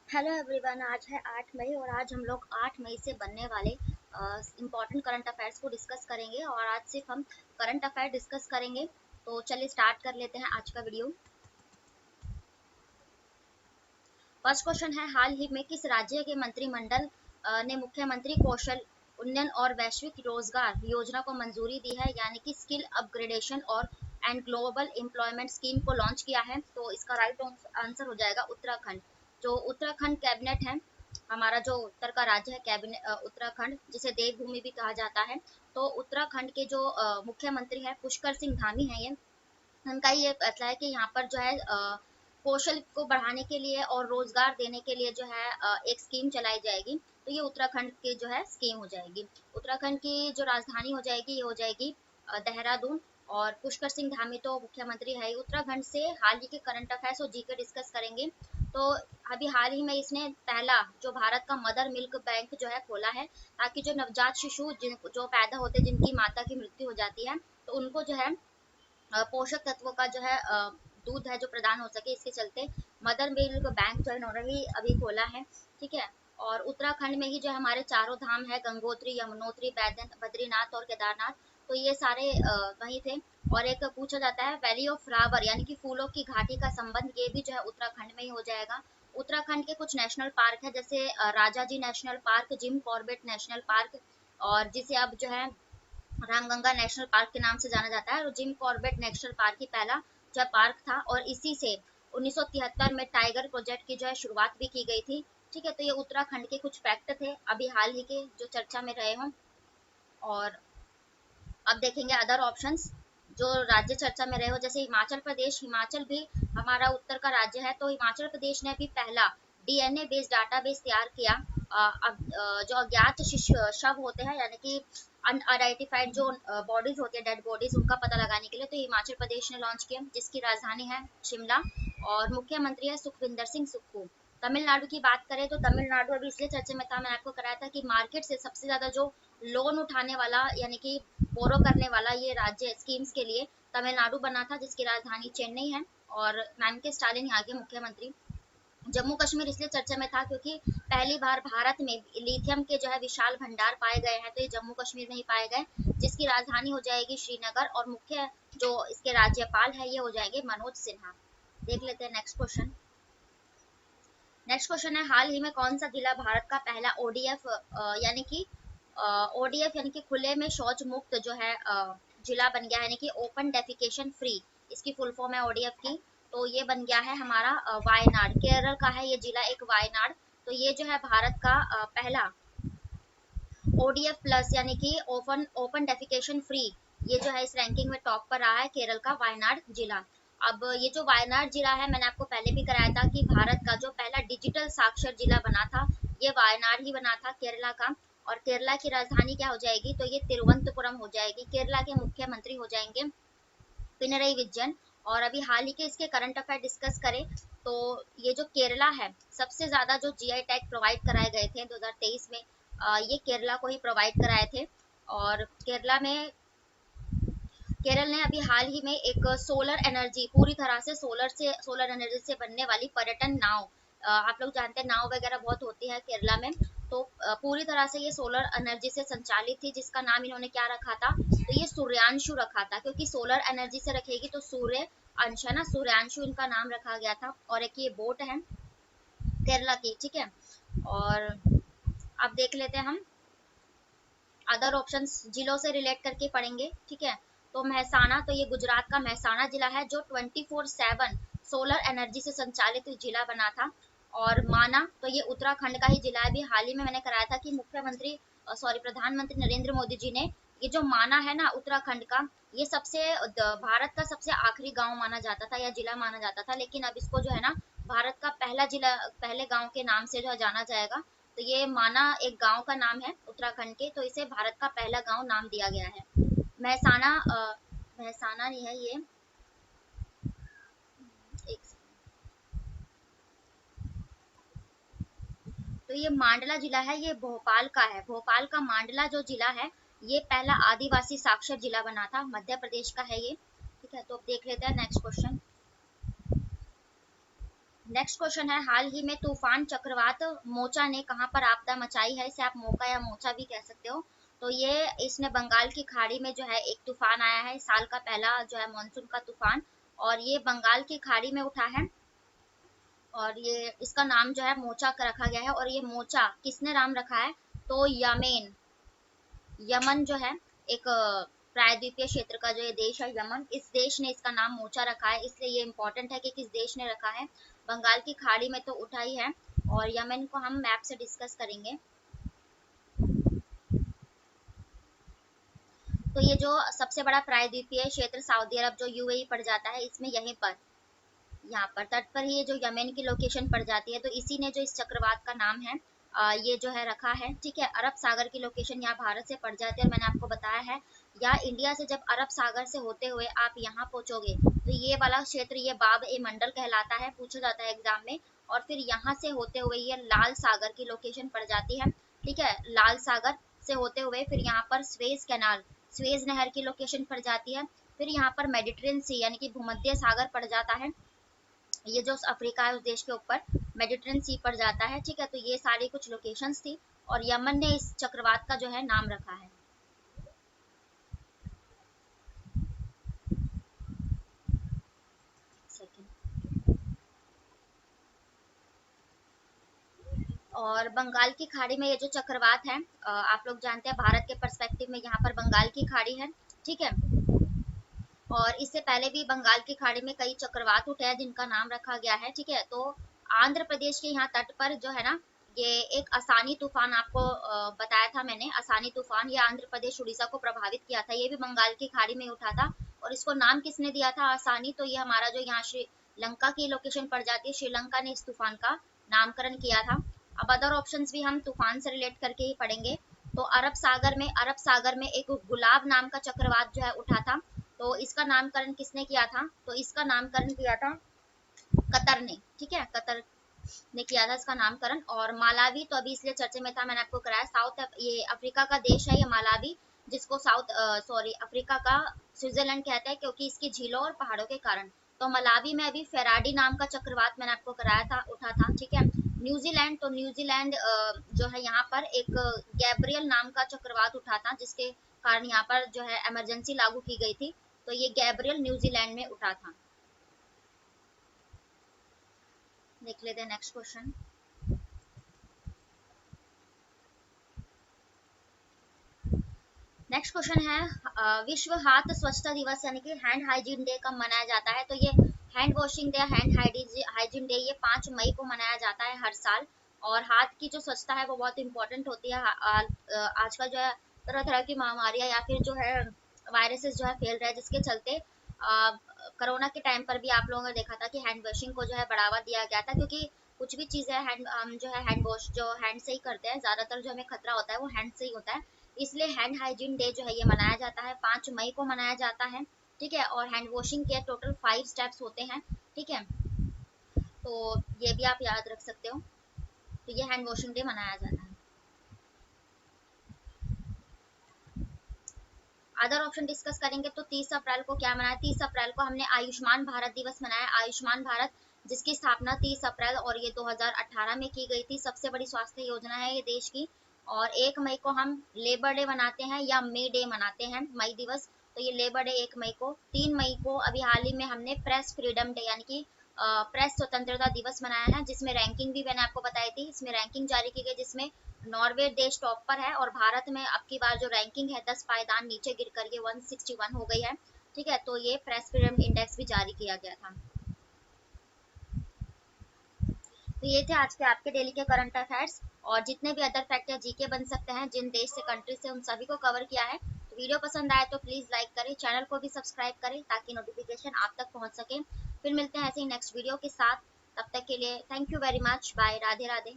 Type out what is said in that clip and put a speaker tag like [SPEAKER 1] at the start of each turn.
[SPEAKER 1] Hello everyone. आज है 8 मई और आज हम लोग 8 मई से बनने वाले इम्पॉर्टेंट करंट अफेयर्स को डिस्कस करेंगे और आज सिर्फ हम करंट अफेयर डिस्कस करेंगे। तो चलिए स्टार्ट कर लेते हैं आज का वीडियो। फर्स्ट क्वेश्चन है, हाल ही में किस राज्य के मंत्रिमंडल ने मुख्यमंत्री कौशल उन्नयन और वैश्विक रोजगार योजना को मंजूरी दी है, यानी कि स्किल अपग्रेडेशन और एंड ग्लोबल एम्प्लॉयमेंट स्कीम को लॉन्च किया है? तो इसका राइट आंसर हो जाएगा उत्तराखंड। जो उत्तराखंड कैबिनेट है, हमारा जो उत्तर का राज्य है कैबिनेट उत्तराखंड, जिसे देवभूमि भी कहा जाता है। तो उत्तराखंड के जो मुख्यमंत्री है पुष्कर सिंह धामी है, ये उनका ये फैसला है कि यहाँ पर जो है कौशल को बढ़ाने के लिए और रोजगार देने के लिए जो है एक स्कीम चलाई जाएगी। तो ये उत्तराखंड की जो है स्कीम हो जाएगी। उत्तराखंड की जो राजधानी हो जाएगी ये हो जाएगी देहरादून। और पुष्कर सिंह धामी तो मुख्यमंत्री है ही। उत्तराखंड से हाल ही के करंट अफेयर्स और जीके डिस्कस करेंगे। तो अभी हाल ही में इसने पहला जो भारत का मदर मिल्क बैंक जो है खोला है, ताकि जो नवजात शिशु जो पैदा होते जिनकी माता की मृत्यु हो जाती है, तो उनको जो है पोषक तत्वों का जो है दूध है जो प्रदान हो सके, इसके चलते मदर मिल्क बैंक जो है इन्होंने ही अभी खोला है। ठीक है। और उत्तराखंड में ही जो हमारे चारों धाम है, गंगोत्री, यमुनोत्री, बद्रीनाथ और केदारनाथ, तो ये सारे वहीं थे। और एक पूछा जाता है वैली ऑफ फ्लावर यानी कि फूलों की घाटी का संबंध, ये भी जो है उत्तराखंड में ही हो जाएगा। उत्तराखंड के कुछ नेशनल पार्क है, जैसे Rajaji national park, Jim Corbett national park, और जिसे अब जो है रामगंगा नेशनल पार्क के नाम से जाना जाता है। और जिम कॉर्बेट नेशनल पार्क ही पहला जो है पार्क था, और इसी से 1973 में टाइगर प्रोजेक्ट की जो है शुरुआत भी की गई थी। ठीक है। तो ये उत्तराखंड के कुछ फैक्ट थे अभी हाल ही के जो चर्चा में रहे हों। और अब देखेंगे अदर ऑप्शंस जो राज्य चर्चा में रहे हो, जैसे हिमाचल प्रदेश। हिमाचल भी हमारा उत्तर का राज्य है, तो हिमाचल प्रदेश ने भी पहला डीएनए बेस्ड डाटाबेस तैयार किया। जो अज्ञात शव होते हैं, यानी कि अनआइडेंटिफाइड जो बॉडीज होती है, डेड बॉडीज, उनका पता लगाने के लिए तो हिमाचल प्रदेश ने लॉन्च किया, जिसकी राजधानी है शिमला। और मुख्यमंत्री है सुखविंदर सिंह सुक्खू। तमिलनाडु की बात करें तो तमिलनाडु अभी इसलिए चर्चे में था, मैंने आपको कराया था कि मार्केट से सबसे ज्यादा जो लोन उठाने वाला यानी कि बोरो करने वाला ये राज्य स्कीम्स के लिए तमिलनाडु बना था, जिसकी राजधानी चेन्नई है। और मैम के स्टालिन यहाँ के मुख्यमंत्री। जम्मू कश्मीर इसलिए चर्चा में था क्योंकि पहली बार भारत में लिथियम के जो है विशाल भंडार पाए गए हैं, तो ये जम्मू कश्मीर में ही पाए गए, जिसकी राजधानी हो जाएगी श्रीनगर। और मुख्य जो इसके राज्यपाल है ये हो जाएंगे मनोज सिन्हा। देख लेते हैं नेक्स्ट क्वेश्चन। नेक्स्ट क्वेश्चन है, हाल ही में कौन सा जिला भारत का पहला ओडीएफ यानी कि ओडीएफ यानी कि खुले में शौच मुक्त जो है जिला बन गया है, यानी कि ओपन डेफिकेशन फ्री, इसकी फुल फॉर्म है ओडीएफ की। तो ये बन गया है हमारा वायनाड, केरल का है ये जिला एक वायनाड। तो ये जो है भारत का पहला ओडीएफ प्लस यानी कि ओपन ओपन डेफिकेशन फ्री, ये जो है इस रैंकिंग में टॉप पर रहा है केरल का वायनाड जिला। अब ये जो वायनाड जिला है, मैंने आपको पहले भी कराया था कि भारत का जो पहला डिजिटल साक्षर जिला बना था ये वायनाड ही बना था, केरला का। और केरला की राजधानी क्या हो जाएगी? तो ये तिरुवनंतपुरम हो जाएगी। केरला के मुख्यमंत्री हो जाएंगे पिनरई विजयन। और अभी हाल ही के इसके करंट अफेयर डिस्कस करें तो ये जो केरला है, सबसे ज्यादा जो जीआई टैग प्रोवाइड कराए गए थे 2023 में, ये केरला को ही प्रोवाइड कराए थे। और केरल ने अभी हाल ही में एक सोलर एनर्जी, पूरी तरह से सोलर एनर्जी से बनने वाली पर्यटन नाव, आप लोग जानते हैं नाव वगैरह बहुत होती है केरला में, तो पूरी तरह से ये सोलर एनर्जी से संचालित थी, जिसका नाम इन्होंने क्या रखा था? तो ये सूर्यांशु रखा था, क्योंकि सोलर एनर्जी से रखेगी तो सूर्य अंश है ना, सूर्यांशु इनका नाम रखा गया था। और एक ये बोट है केरला की। ठीक है। और अब देख लेते हैं हम अदर ऑप्शंस जिलों से रिलेट करके पढ़ेंगे। ठीक है। तो महसाना, तो ये गुजरात का महसाना जिला है जो 24/7 सोलर एनर्जी से संचालित जिला बना था। और माना, तो ये उत्तराखंड का ही जिला है। अभी हाल ही में मैंने कराया था कि मुख्यमंत्री सॉरी प्रधानमंत्री नरेंद्र मोदी जी ने ये जो माना है ना उत्तराखंड का, ये भारत का सबसे आखिरी गांव माना जाता था या जिला माना जाता था, लेकिन अब इसको जो है ना भारत का पहला जिला, पहले गांव के नाम से जो है जाना जाएगा। तो ये माना एक गांव का नाम है उत्तराखंड के, तो इसे भारत का पहला गांव नाम दिया गया है। महसाना महसाना नहीं है ये, एक तो ये मांडला जिला है, ये भोपाल का है। भोपाल का मांडला जो जिला है ये पहला आदिवासी साक्षर जिला बना था, मध्य प्रदेश का है ये। ठीक है। तो अब देख लेते हैं नेक्स्ट क्वेश्चन। नेक्स्ट क्वेश्चन है, हाल ही में तूफान चक्रवात मोचा ने कहां पर आपदा मचाई है? इसे आप मोका या मोचा भी कह सकते हो। तो ये इसने बंगाल की खाड़ी में जो है एक तूफान आया है, साल का पहला जो है मानसून का तूफान, और ये बंगाल की खाड़ी में उठा है, और ये इसका नाम जो है मोचा का रखा गया है। और ये मोचा किसने नाम रखा है? तो यमेन, यमन जो है एक प्रायद्वीपीय क्षेत्र का जो ये देश है यमन, इस देश ने इसका नाम मोचा रखा है। इसलिए ये इंपॉर्टेंट है कि किस देश ने रखा है। बंगाल की खाड़ी में तो उठा ही है, और यमन को हम मैप से डिस्कस करेंगे। तो ये जो सबसे बड़ा प्रायद्वीपीय क्षेत्र सऊदी अरब जो यूएई पड़ जाता है, इसमें यहीं पर यहाँ पर तट पर ही जो यमेन की लोकेशन पड़ जाती है, तो इसी ने जो इस चक्रवात का नाम है ये जो है रखा है। ठीक है, अरब सागर की लोकेशन यहाँ भारत से पड़ जाती है, और मैंने आपको बताया है या इंडिया से जब अरब सागर से होते हुए आप यहाँ पहुंचोगे तो ये वाला क्षेत्र ये बाब ए मंडल कहलाता है, पूछा जाता है एग्जाम में। और फिर यहाँ से होते हुए ये लाल सागर की लोकेशन पड़ जाती है। ठीक है, लाल सागर से होते हुए फिर यहाँ पर स्वेज कैनाल, स्वेज नहर की लोकेशन पड़ जाती है। फिर यहाँ पर मेडिटेरियन सी यानी कि भूमध्य सागर पड़ जाता है, ये जो अफ्रीका है उस देश के ऊपर मेडिटेरियन सी पड़ जाता है। ठीक है, तो ये सारी कुछ लोकेशंस थी, और यमन ने इस चक्रवात का जो है नाम रखा है। और बंगाल की खाड़ी में ये जो चक्रवात है, आप लोग जानते हैं भारत के पर्सपेक्टिव में यहाँ पर बंगाल की खाड़ी है। ठीक है, और इससे पहले भी बंगाल की खाड़ी में कई चक्रवात उठे हैं जिनका नाम रखा गया है। ठीक है, तो आंध्र प्रदेश के यहाँ तट पर जो है ना, ये एक आसानी तूफान आपको बताया था मैंने, आसानी तूफान ये आंध्र प्रदेश उड़ीसा को प्रभावित किया था, ये भी बंगाल की खाड़ी में उठा था। और इसको नाम किसने दिया था आसानी? तो ये हमारा जो यहाँ श्रीलंका की लोकेशन पड़ जाती है, श्रीलंका ने इस तूफान का नामकरण किया था। अब अदर ऑप्शंस भी हम तूफान से रिलेट करके ही पढ़ेंगे। तो अरब सागर में एक गुलाब नाम का चक्रवात जो है उठा था, तो इसका नामकरण किसने किया था? तो इसका नामकरण किया था कतर ने। ठीक है, कतर ने किया था इसका नामकरण। और मालावी तो अभी इसलिए चर्चे में था, मैंने आपको कराया, साउथ ये अफ्रीका का देश है ये मालावी, जिसको साउथ सॉरी अफ्रीका का स्विट्जरलैंड कहते हैं क्योंकि इसकी झीलों और पहाड़ों के कारण। तो मलावी में अभी फेराडी नाम का चक्रवात मैंने आपको कराया था, उठा था। ठीक है, न्यूजीलैंड, तो न्यूजीलैंड जो है यहाँ पर एक गैब्रियल नाम का चक्रवात उठा था, जिसके कारण यहाँ पर जो है इमरजेंसी लागू की गई थी। तो ये गैब्रियल न्यूजीलैंड में उठा था। देख लेते हैं नेक्स्ट क्वेश्चन। नेक्स्ट क्वेश्चन है, विश्व हाथ स्वच्छता दिवस यानी कि हैंड हाइजीन डे कब मनाया जाता है? तो ये hand washing day, hand hygiene day ये 5 मई को मनाया जाता है हर साल। और हाथ की जो स्वच्छता है वो बहुत इंपॉर्टेंट होती है। आजकल जो है तरह तरह की महामारियां या फिर जो है वायरसेस जो है फैल रहे हैं, जिसके चलते कोरोना के टाइम पर भी आप लोगों ने देखा था कि हैंड वॉशिंग को जो है बढ़ावा दिया गया था, क्योंकि कुछ भी चीज़ है हैंड हम जो है हैंड वॉश जो हैंड से ही करते हैं, ज़्यादातर जो हमें खतरा होता है वो हैंड से ही होता है। इसलिए हैंड हाइजीन डे जो है ये मनाया जाता है, 5 मई को मनाया जाता है। ठीक है, और हैंड वॉशिंग के टोटल 5 स्टेप्स होते हैं। ठीक है, तो ये भी आप याद रख सकते हो। तो ये हैंड वॉशिंग डे मनाया जाता है। अदर ऑप्शन डिस्कस करेंगे तो 30 अप्रैल को क्या मनाया? 30 अप्रैल को हमने आयुष्मान भारत दिवस मनाया। आयुष्मान भारत जिसकी स्थापना 30 अप्रैल और ये 2018 में की गई थी, सबसे बड़ी स्वास्थ्य योजना है ये देश की। और 1 मई को हम लेबर डे मनाते हैं या मे डे मनाते हैं, मई दिवस। तो ये लेबर डे 1 मई को। 3 मई को अभी हाल ही में हमने प्रेस फ्रीडम डे यानी कि प्रेस स्वतंत्रता दिवस मनाया है, जिसमें रैंकिंग भी मैंने आपको बताई थी, इसमें रैंकिंग जारी की गई जिसमें नॉर्वे देश टॉप पर है, और भारत में अब की बार जो रैंकिंग है 10 पायदान नीचे गिर कर ये 161 हो गई है। ठीक है, तो ये प्रेस फ्रीडम इंडेक्स भी जारी किया गया था। तो ये थे आज के आपके डेली के करंट अफेयर्स, और जितने भी अदर फैक्ट या जीके बन सकते हैं जिन देश से कंट्री से, उन सभी को कवर किया है। तो वीडियो पसंद आए तो प्लीज़ लाइक करें, चैनल को भी सब्सक्राइब करें ताकि नोटिफिकेशन आप तक पहुंच सके। फिर मिलते हैं ऐसे ही नेक्स्ट वीडियो के साथ, तब तक के लिए thank you very much, bye, Radhe Radhe.